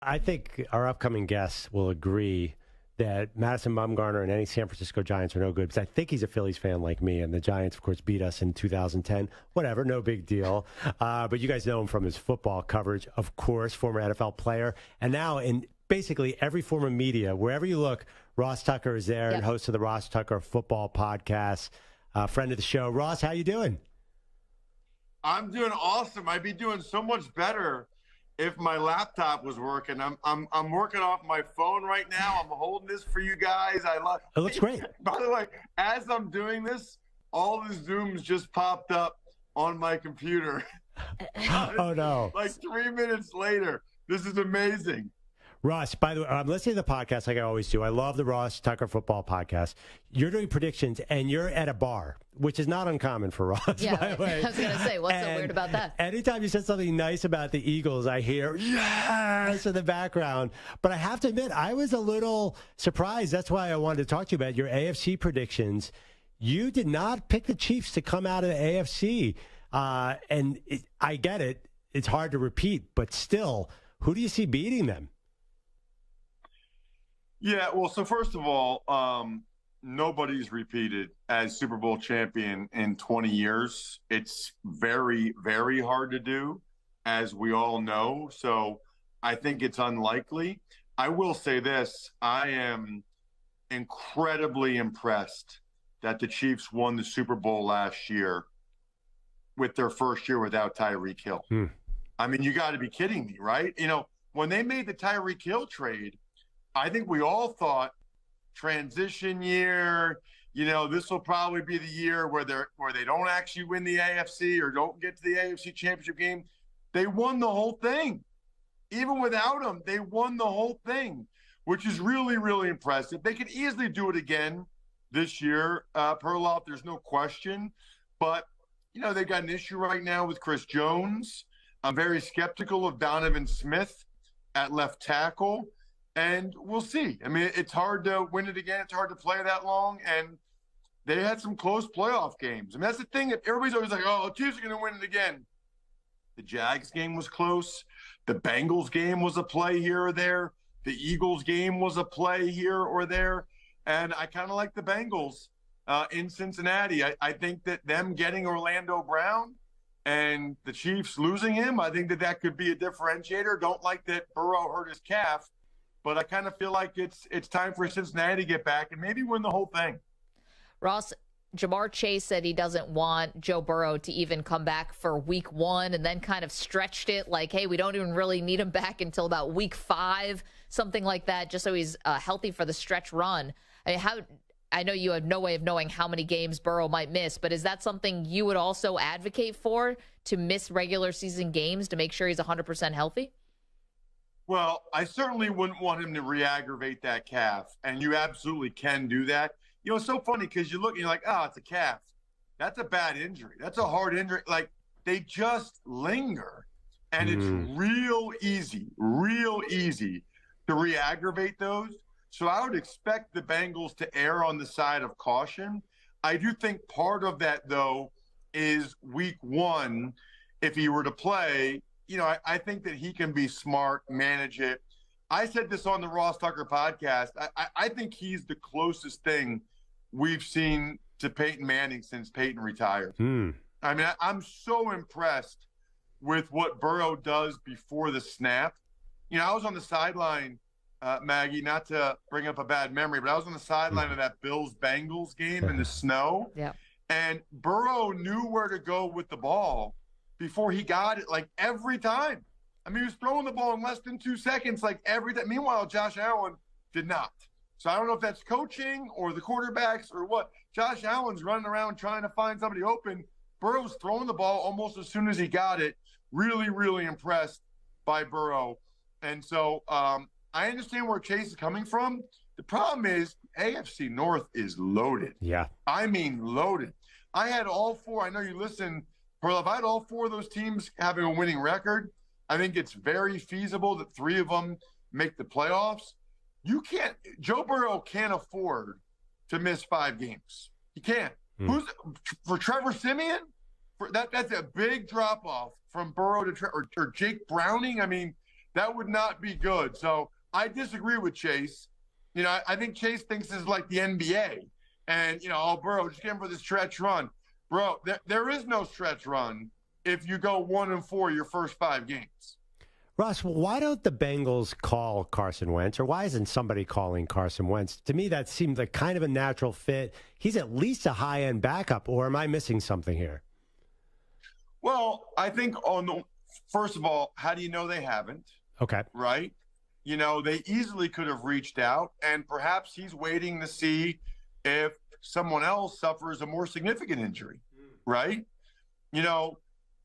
I think our upcoming guests will agree that Madison Bumgarner and any San Francisco Giants are no good, because I think he's a Phillies fan like me, and the Giants, of course, beat us in 2010. Whatever, no big deal. But you guys know him from his football coverage, of course, former NFL player. And now in basically every form of media, wherever you look, Ross Tucker is there, and host of the Ross Tucker Football Podcast, friend of the show. Ross, how you doing? I'm doing awesome. I'd be doing so much better if my laptop was working. I'm working off my phone right now. I'm holding this for you guys. It looks great. By the way, as I'm doing this, all the Zooms just popped up on my computer. Oh no! Like 3 minutes later. This is amazing. Ross, by the way, I'm listening to the podcast like I always do. I love the Ross Tucker Football Podcast. You're doing predictions, and you're at a bar, which is not uncommon for Ross, by the way. I was going to say, what's so weird about that? Anytime you said something nice about the Eagles, I hear, yes, in the background. But I have to admit, I was a little surprised. That's why I wanted to talk to you about your AFC predictions. You did not pick the Chiefs to come out of the AFC. I get it. It's hard to repeat, but still, who do you see beating them? Yeah, well, so first of all, nobody's repeated as Super Bowl champion in 20 years. It's very, very hard to do, as we all know. So I think it's unlikely. I will say this. I am incredibly impressed that the Chiefs won the Super Bowl last year with their first year without Tyreek Hill. I mean, you got to be kidding me, right? You know, when they made the Tyreek Hill trade, I think we all thought transition year, you know, this will probably be the year where they don't actually win the AFC or don't get to the AFC Championship game. They won the whole thing. Even without him, they won the whole thing, which is really, really impressive. They could easily do it again this year, Perloff, there's no question. But, you know, they've got an issue right now with Chris Jones. I'm very skeptical of Donovan Smith at left tackle. And we'll see. I mean, it's hard to win it again. It's hard to play that long. And they had some close playoff games. I mean, that's the thing. That everybody's always like, oh, the Chiefs are going to win it again. The Jags game was close. The Bengals game was a play here or there. The Eagles game was a play here or there. And I kind of like the Bengals in Cincinnati. I think that them getting Orlando Brown and the Chiefs losing him, I think that could be a differentiator. Don't like that Burrow hurt his calf. But I kind of feel like it's time for Cincinnati to get back and maybe win the whole thing. Ross, Jamar Chase said he doesn't want Joe Burrow to even come back for week 1 and then kind of stretched it like, hey, we don't even really need him back until about week 5, something like that, just so he's healthy for the stretch run. I know you have no way of knowing how many games Burrow might miss, but is that something you would also advocate for, to miss regular season games to make sure he's 100% healthy? Well, I certainly wouldn't want him to re-aggravate that calf, and you absolutely can do that. You know, it's so funny because you look and you're like, oh, it's a calf. That's a bad injury. That's a hard injury. Like, they just linger, and it's real easy to re-aggravate those. So I would expect the Bengals to err on the side of caution. I do think part of that, though, is week 1, if he were to play, you know, I think that he can be smart, manage it. I said this on the Ross Tucker podcast. I think he's the closest thing we've seen to Peyton Manning since Peyton retired. I mean, I'm so impressed with what Burrow does before the snap. You know, I was on the sideline, Maggie, not to bring up a bad memory, but I was on the sideline of that Bills-Bengals game in the snow. Yeah. And Burrow knew where to go with the ball before he got it, like every time. I mean, he was throwing the ball in less than 2 seconds, like every time. Meanwhile, Josh Allen did not. So I don't know if that's coaching or the quarterbacks or what. Josh Allen's running around trying to find somebody open. Burrow's throwing the ball almost as soon as he got it. Really, really impressed by Burrow. And so I understand where Chase is coming from. The problem is AFC North is loaded. Yeah. I mean, loaded. I had all 4. I know you listen, Perloff, I had all 4 of those teams having a winning record. I think it's very feasible that 3 of them make the playoffs. Joe Burrow can't afford to miss 5 games. He can't. For Trevor Siemian? That's a big drop off from Burrow to or Jake Browning. I mean, That would not be good. So I disagree with Chase. I think Chase thinks this is like the NBA. And, oh, Burrow, just get him for the stretch run. Bro, there is no stretch run if you go 1-4 your first 5 games. Russ, why don't the Bengals call Carson Wentz, or why isn't somebody calling Carson Wentz? To me, that seemed like kind of a natural fit. He's at least a high-end backup, or am I missing something here? Well, I think first of all, how do you know they haven't? Okay. Right? They easily could have reached out, and perhaps he's waiting to see if someone else suffers a more significant injury, right?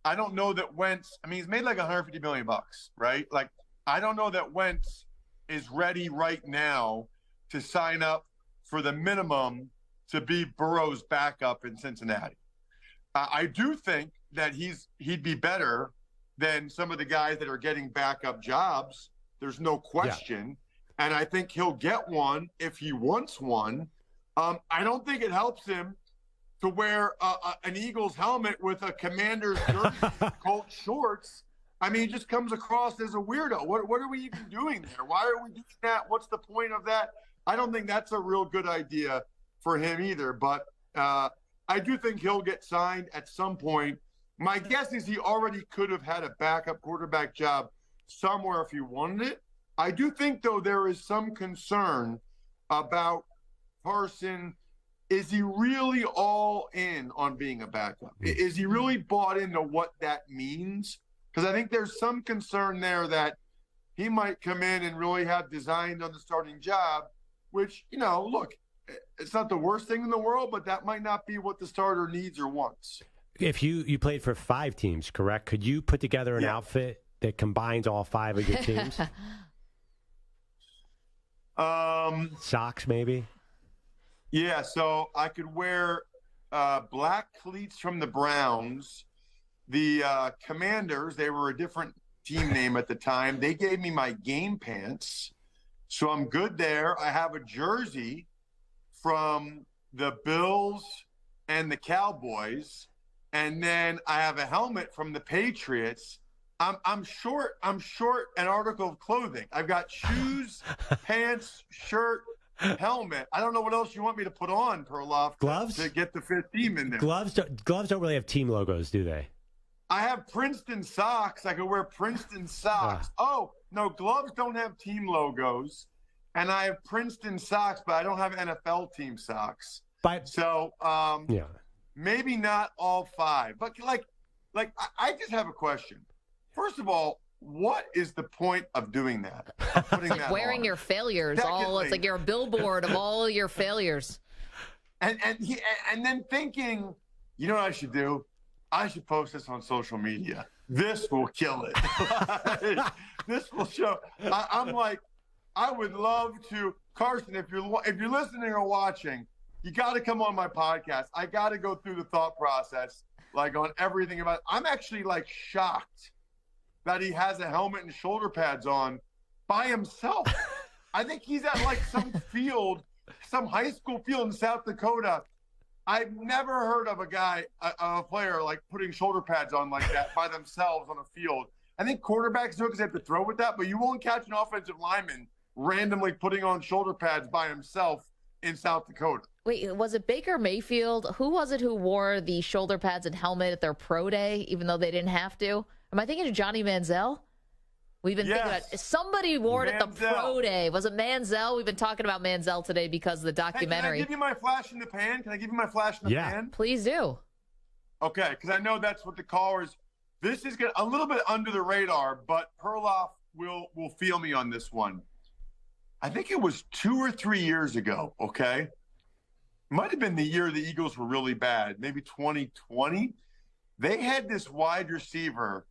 I don't know that Wentz, he's made like $150 million, right? Like, I don't know that Wentz is ready right now to sign up for the minimum to be Burrow's backup in Cincinnati. I do think that he'd be better than some of the guys that are getting backup jobs. There's no question. Yeah. And I think he'll get one if he wants one. I don't think it helps him to wear an Eagles helmet with a Commander's jersey, Colt shorts. He just comes across as a weirdo. What are we even doing there? Why are we doing that? What's the point of that? I don't think that's a real good idea for him either. But I do think he'll get signed at some point. My guess is he already could have had a backup quarterback job somewhere if he wanted it. I do think, though, there is some concern about Carson. Is he really all in on being a backup? Is he really bought into what that means? Because I think there's some concern there that he might come in and really have designed on the starting job, which, look, it's not the worst thing in the world, but that might not be what the starter needs or wants. If you played for 5 teams, correct? Could you put together an outfit that combines all 5 of your teams? Socks, maybe? Yeah, so I could wear black cleats from the Browns. The Commanders, they were a different team name at the time. They gave me my game pants, so I'm good there. I have a jersey from the Bills and the Cowboys, and then I have a helmet from the Patriots. I'm short an article of clothing. I've got shoes, pants, shirt, helmet. I don't know what else you want me to put on, Perloff. Gloves? To get the 5th team in there. Gloves don't really have team logos, do they? I have Princeton socks. I could wear Princeton socks. Oh, no, gloves don't have team logos. And I have Princeton socks, but I don't have NFL team socks. So maybe not all 5. But I just have a question. First of all, what is the point of doing that? Of putting it's like that wearing on? your failures. It's like you're a billboard of all your failures. And then thinking, you know what I should do? I should post this on social media. This will kill it. This will show. I'm like, I would love to, Carson. If you're listening or watching, you got to come on my podcast. I got to go through the thought process, like on everything about. I'm actually like shocked that he has a helmet and shoulder pads on by himself. I think he's at like some field, some high school field in South Dakota. I've never heard of a player like putting shoulder pads on like that by themselves on a field. I think quarterbacks do it because they have to throw with that, but you won't catch an offensive lineman randomly putting on shoulder pads by himself in South Dakota. Wait, was it Baker Mayfield? Who was it who wore the shoulder pads and helmet at their pro day, even though they didn't have to? Am I thinking of Johnny Manziel? We've been thinking about somebody wore it at the pro day. Was it Manziel? We've been talking about Manziel today because of the documentary. Hey, can I give you my flash in the pan? Pan? Please do. Okay, because I know that's what the callers. This is a little bit under the radar, but Perloff will feel me on this one. I think it was 2 or 3 years ago. Okay, might have been the year the Eagles were really bad, maybe 2020. They had this wide receiver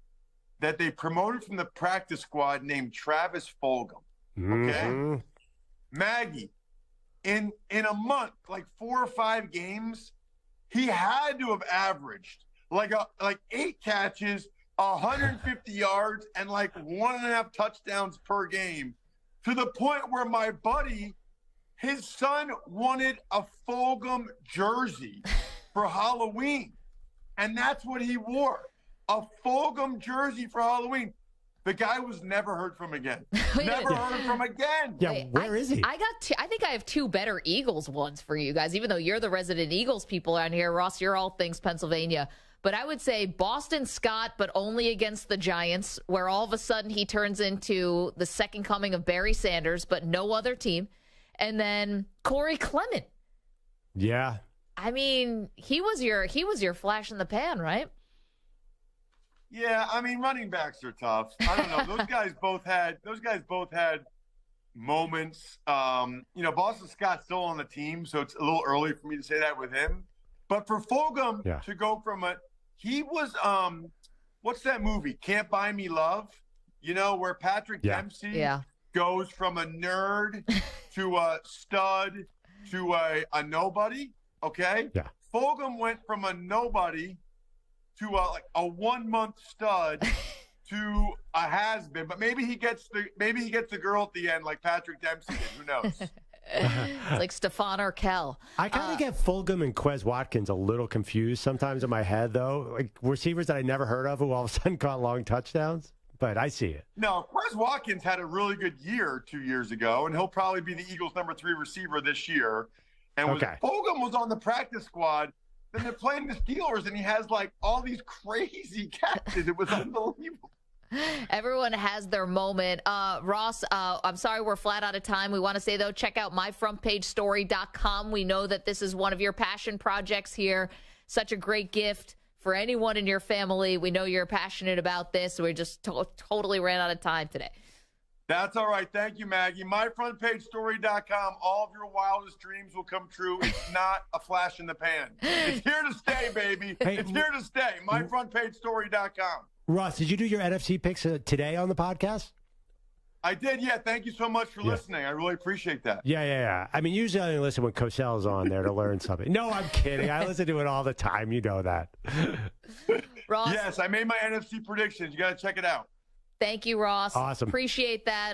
that they promoted from the practice squad named Travis Fulgham. Okay. Mm-hmm. Maggie, in a month, like 4 or 5 games, he had to have averaged like 8 catches, 150 yards, and like 1.5 touchdowns per game, to the point where my buddy, his son wanted a Fulgham jersey for Halloween. And that's what he wore, a Fulgham jersey for Halloween. The guy was never heard from again. Never heard from again. Yeah, where is he? I think I have two better Eagles ones for you guys, even though you're the resident Eagles people around here. Ross, you're all things Pennsylvania. But I would say Boston Scott, but only against the Giants, where all of a sudden he turns into the second coming of Barry Sanders, but no other team. And then Corey Clement. Yeah. I mean, he was your flash in the pan, right? Yeah, I mean, running backs are tough. I don't know. Those guys both had moments. Boston Scott's still on the team, so it's a little early for me to say that with him. But for Fulgham to go from he was what's that movie? Can't Buy Me Love? Where Patrick Dempsey goes from a nerd to a stud to a nobody. Okay. Yeah. Fulgham went from a nobody to a 1 month stud to a has-been, but maybe he gets the girl at the end like Patrick Dempsey did. Who knows? It's like Stephon Urkel. I kind of get Fulgham and Quez Watkins a little confused sometimes in my head, though. Like receivers that I never heard of who all of a sudden caught long touchdowns. But I see it. No, Quez Watkins had a really good year 2 years ago, and he'll probably be the Eagles' number 3 receiver this year. And Fulgham was on the practice squad. Then they're playing the Steelers, and he has all these crazy catches. It was unbelievable. Everyone has their moment. Ross, I'm sorry we're flat out of time. We want to say, though, check out myfrontpagestory.com. We know that this is one of your passion projects here. Such a great gift for anyone in your family. We know you're passionate about this. So we just totally ran out of time today. That's all right. Thank you, Maggie. MyFrontPageStory.com. All of your wildest dreams will come true. It's not a flash in the pan. It's here to stay, baby. It's here to stay. MyFrontPageStory.com. Ross, did you do your NFC picks today on the podcast? I did, yeah. Thank you so much for listening. I really appreciate that. Yeah. I mean, usually I only listen when Cosell's on there to learn something. No, I'm kidding. I listen to it all the time. You know that. Ross? Yes, I made my NFC predictions. You got to check it out. Thank you, Ross. Awesome. Appreciate that.